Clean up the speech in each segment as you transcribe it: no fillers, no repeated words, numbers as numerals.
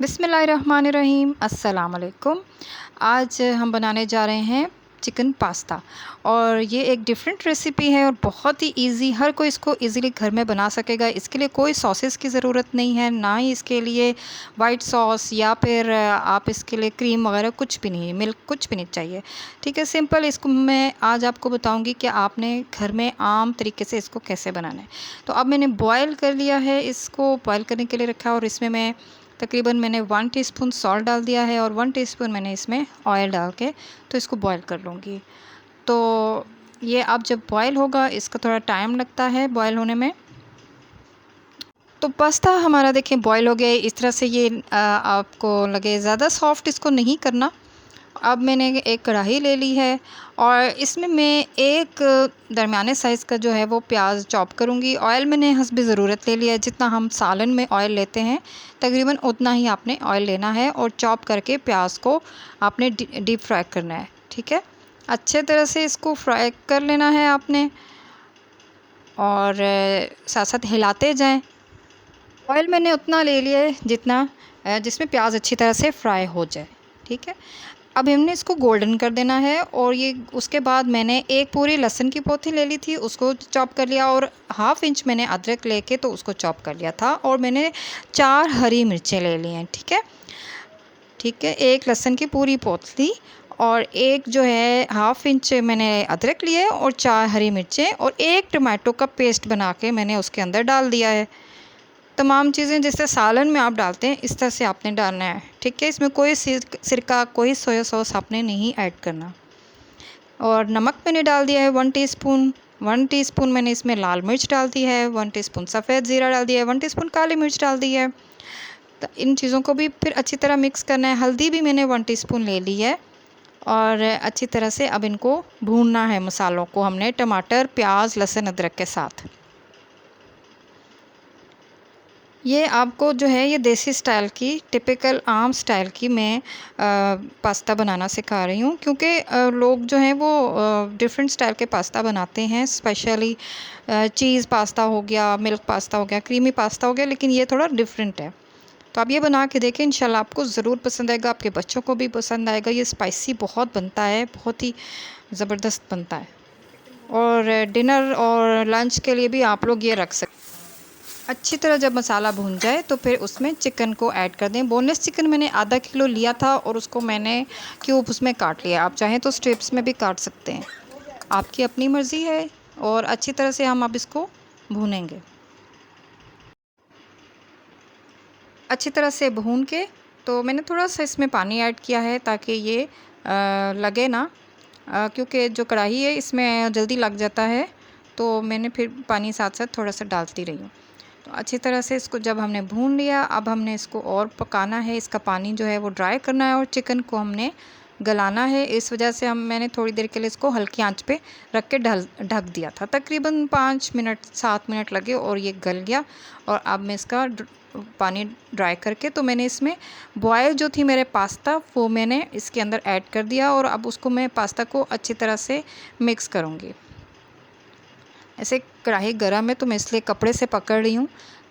बिस्मिल्लाहिर्रहमानिर्रहीम अस्सलाम वालेकुम। आज हम बनाने जा रहे हैं चिकन पास्ता और ये एक डिफरेंट रेसिपी है और बहुत ही इजी, हर कोई इसको इजीली घर में बना सकेगा। इसके लिए कोई सॉसेस की ज़रूरत नहीं है, ना ही इसके लिए वाइट सॉस या फिर आप इसके लिए क्रीम वगैरह कुछ भी नहीं, मिल्क कुछ भी नहीं चाहिए। ठीक है, सिंपल इसको मैं आज आपको बताऊंगी कि आपने घर में आम तरीके से इसको कैसे बनाना है। तो अब मैंने बॉयल कर लिया है, इसको बॉयल करने के लिए रखा है और इसमें मैं तकरीबन मैंने 1 टीस्पून सॉल्ट डाल दिया है और 1 टीस्पून मैंने इसमें ऑयल डाल के तो इसको बॉयल कर लूँगी। तो ये अब जब बॉयल होगा, इसका थोड़ा टाइम लगता है बॉयल होने में। तो पास्ता हमारा देखिए बॉयल हो गया इस तरह से। ये आपको लगे ज़्यादा सॉफ्ट इसको नहीं करना। अब मैंने एक कढ़ाई ले ली है और इसमें मैं एक दरमियाने साइज़ का जो है वो प्याज चॉप करूँगी। ऑयल मैंने हस्बे ज़रूरत ले लिया है, जितना हम सालन में ऑयल लेते हैं तकरीबन उतना ही आपने ऑयल लेना है और चॉप करके प्याज को आपने डीप फ्राई करना है। ठीक है, अच्छे तरह से इसको फ्राई कर लेना है आपने और साथ साथ हिलाते जाएं। ऑयल मैंने उतना ले लिया है जितना जिसमें प्याज अच्छी तरह से फ्राई हो जाए। ठीक है, अब हमने इसको गोल्डन कर देना है और ये उसके बाद मैंने एक पूरी लहसुन की पोथी ले ली थी, उसको चॉप कर लिया और हाफ़ इंच मैंने अदरक लेके तो उसको चॉप कर लिया था और मैंने 4 हरी मिर्चें ले ली हैं। ठीक है, एक लहसुन की पूरी पोथली और एक जो है हाफ़ इंच मैंने अदरक लिया है और 4 हरी मिर्चें और एक टमाटो का पेस्ट बना के मैंने उसके अंदर डाल दिया है। तमाम चीज़ें जैसे सालन में आप डालते हैं इस तरह से आपने डालना है। ठीक है, इसमें कोई सिरका कोई सोया सॉस आपने नहीं ऐड करना। और नमक मैंने डाल दिया है 1 टीस्पून। 1 टीस्पून मैंने इसमें लाल मिर्च डाल दी है, 1 टीस्पून सफ़ेद ज़ीरा डाल दिया है, 1 टीस्पून काली मिर्च डाल दी है। तो इन चीज़ों को भी फिर अच्छी तरह मिक्स करना है। हल्दी भी मैंने 1 टीस्पून ले ली है और अच्छी तरह से अब इनको भूनना है। मसालों को हमने टमाटर, प्याज, लहसुन, अदरक के साथ। ये आपको जो है ये देसी स्टाइल की, टिपिकल आम स्टाइल की मैं पास्ता बनाना सिखा रही हूँ, क्योंकि लोग जो हैं वो डिफरेंट स्टाइल के पास्ता बनाते हैं। स्पेशली चीज़ पास्ता हो गया, मिल्क पास्ता हो गया, क्रीमी पास्ता हो गया, लेकिन ये थोड़ा डिफरेंट है। तो आप ये बना के देखें, इंशाल्लाह आपको ज़रूर पसंद आएगा, आपके बच्चों को भी पसंद आएगा। ये स्पाइसी बहुत बनता है, बहुत ही ज़बरदस्त बनता है और डिनर और लंच के लिए भी आप लोग ये रख सकते हैं। अच्छी तरह जब मसाला भून जाए तो फिर उसमें चिकन को ऐड कर दें। बोनलेस चिकन मैंने आधा किलो लिया था और उसको मैंने क्यूब उसमें काट लिया। आप चाहें तो स्ट्रिप्स में भी काट सकते हैं, आपकी अपनी मर्ज़ी है। और अच्छी तरह से हम अब इसको भूनेंगे। अच्छी तरह से भून के तो मैंने थोड़ा सा इसमें पानी ऐड किया है ताकि ये लगे ना, क्योंकि जो कढ़ाई है इसमें जल्दी लग जाता है, तो मैंने फिर पानी साथ साथ थोड़ा सा डालती रही हूँ। तो अच्छी तरह से इसको जब हमने भून लिया, अब हमने इसको और पकाना है। इसका पानी जो है वो ड्राई करना है और चिकन को हमने गलाना है। इस वजह से मैंने थोड़ी देर के लिए इसको हल्की आंच पे रख के ढक दिया था। तकरीबन 5 मिनट 7 मिनट लगे और ये गल गया। और अब मैं इसका पानी ड्राई करके तो मैंने इसमें बॉयल जो थी मेरे पास्ता, वो मैंने इसके अंदर ऐड कर दिया और अब उसको मैं पास्ता को अच्छी तरह से मिक्स करूँगी। ऐसे कढ़ाई गर्म है तो मैं इसलिए कपड़े से पकड़ रही हूँ।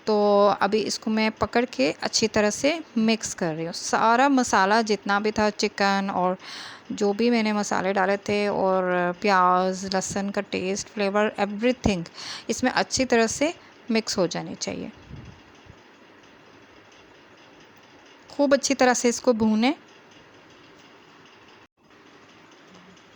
तो अभी इसको मैं पकड़ के अच्छी तरह से मिक्स कर रही हूँ। सारा मसाला जितना भी था, चिकन और जो भी मैंने मसाले डाले थे और प्याज, लहसुन का टेस्ट, फ्लेवर, एवरीथिंग इसमें अच्छी तरह से मिक्स हो जानी चाहिए। खूब अच्छी तरह से इसको भूनें।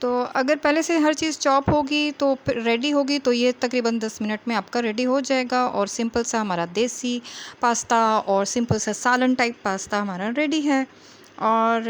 तो अगर पहले से हर चीज़ चॉप होगी तो फिर रेडी होगी तो ये तकरीबन 10 मिनट में आपका रेडी हो जाएगा और सिंपल सा हमारा देसी पास्ता और सिंपल सा सालन टाइप पास्ता हमारा रेडी है। और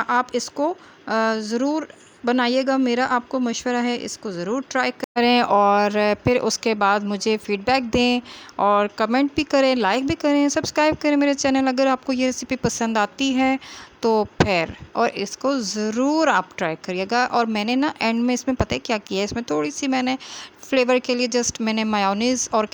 आप इसको ज़रूर बनाइएगा। मेरा आपको मशवरा है, इसको ज़रूर ट्राई करें और फिर उसके बाद मुझे फ़ीडबैक दें और कमेंट भी करें, लाइक भी करें, सब्सक्राइब करें मेरे चैनल अगर आपको ये रेसिपी पसंद आती है तो फिर। और इसको ज़रूर आप ट्राई करिएगा। और मैंने ना एंड में इसमें पता है क्या किया है, इसमें थोड़ी सी मैंने फ्लेवर के लिए जस्ट मैंने मायोनीज़ और